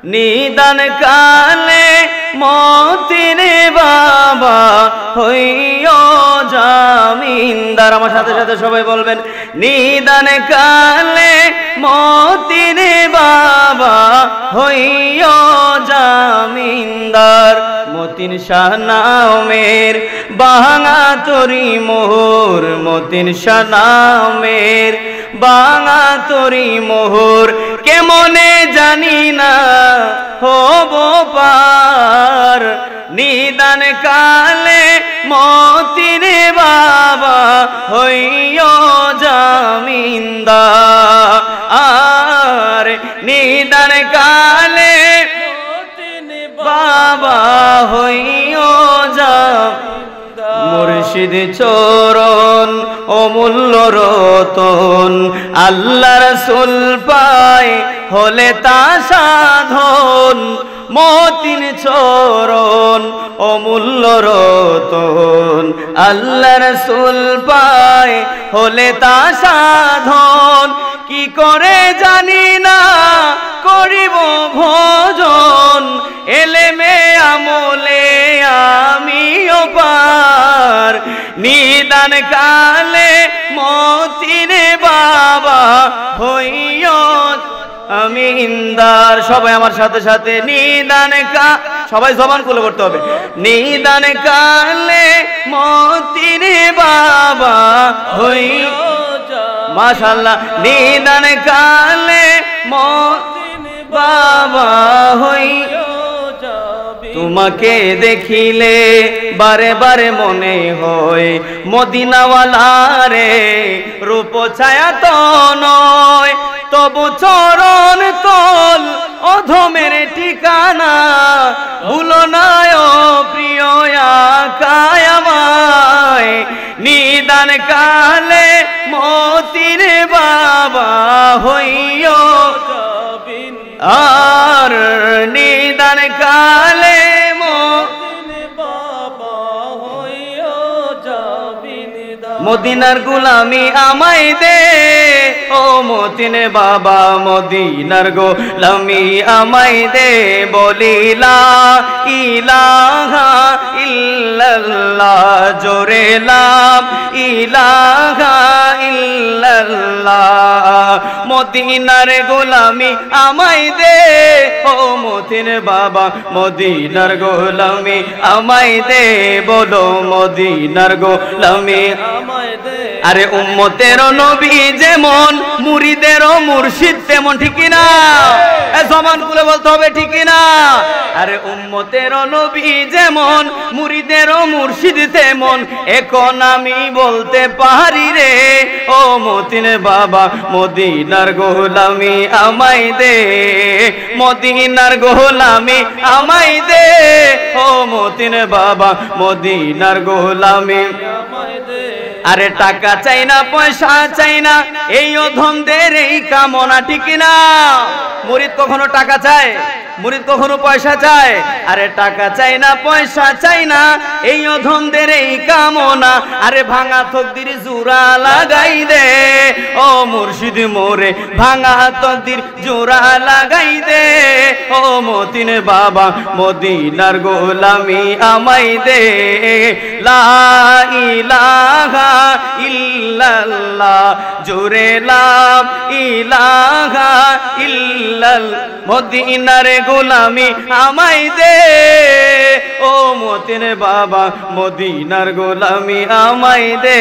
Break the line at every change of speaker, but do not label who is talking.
নিদান কালে মতির বাবা হইও জামিনদার। আমার সাথে সাথে সবাই বলবেন, নিদান কালে মতির বাবা হইও জামিনদার। মতিন শাহ নামের বাঙা তরি মোহর, মতিন শাহ নামের বাঙা তরি মোহর, কেমনে জানি না হব পার। নিদান কালে মতির বাবা হইও জামিনদার। নিদান কালে বাবা হইও জামিনদার। মুর্শিদ চরণ অমূল্য রতন, আল্লাহ রাসূল পায় হলে তা সাধন। মতিন চরণ অমূল্য রতন, আল্লাহ রাসূল পায় হলে তা সাধন। কি করে জানি না করিব ভজন, এলেমে আমলে আমিও পার। নিদান কালে মতির বাবা হইও জামিনদার। সবাই আমার সাথে সাথে নিদান সবাই জবান খুলে পড়তে হবে। নিদান কালে মতির বাবা হইও, মাশাআল্লাহ। নিদান কালে মতির বাবা হইও। তোমাকে দেখিলে বারে বারে মনে হয় মদিনাওয়ালারে, রূপ ছায়া তো নয় তবু চরণ তল অধমের ঠিকানা। ভুলো না ও প্রিয় আকায় আমায়, নিদান কালে মতির বাবা হইও আর। নিদান কালে মতির বাবা হইও জামিনদার। মদিনার গোলামি আমায় দে ও মতিন বাবা, মদিনার গোলামি আমায় দে। বলি লা ইলাহা ইল্লাল্লাহ, জোরে লা ইলাহা ইল্লাল্লাহ। মদিনার গোলামি আমায় দে ও মতিন বাবা, মদিনার গোলামি আমায় দে। বলো মদিনার গোলামি আমায় দে। আরে উম্মতের নবী যেমন মুরিদেরও মুর্শিদ তেমন, ঠিক না? জবান খুলে বলতে হবে, ঠিক না? আরে উম্মতের নবী যেমন মুরিদেরও মুর্শিদ তেমন, এখন আমি বলতে পারি রে ও মতিন বাবা, মদিনার গোলামি আমায় দে। মদিনার গোলামি আমায় দে ও মতিন বাবা, মদিনার গোলামি আমায় দে। আরে টাকা চাই না পয়সা চাই না এই অধমদের এই কামনা, ঠিক না? মুরিদ কখনো টাকা চায়? মুরিদ কখনো পয়সা চায়? আরে টাকা চাই না পয়সা চাই না এই অধমদের এই কামনা। আরে ভাঙা তকদির জোড়া লাগাই দে ও মুর্শিদ মোরে, ভাঙা তকদির জোড়া লাগাই দে ও মতিন বাবা, মদিনার গোলামি আমায় দে। লা ইলাহা ইল্লাল্লাহ, জোরে লা ইলাহা ইল্লাল্লাহ। মদিনার গোলামি আমায় দে ও মতিন বাবা, মদিনার গোলামি আমায় দে।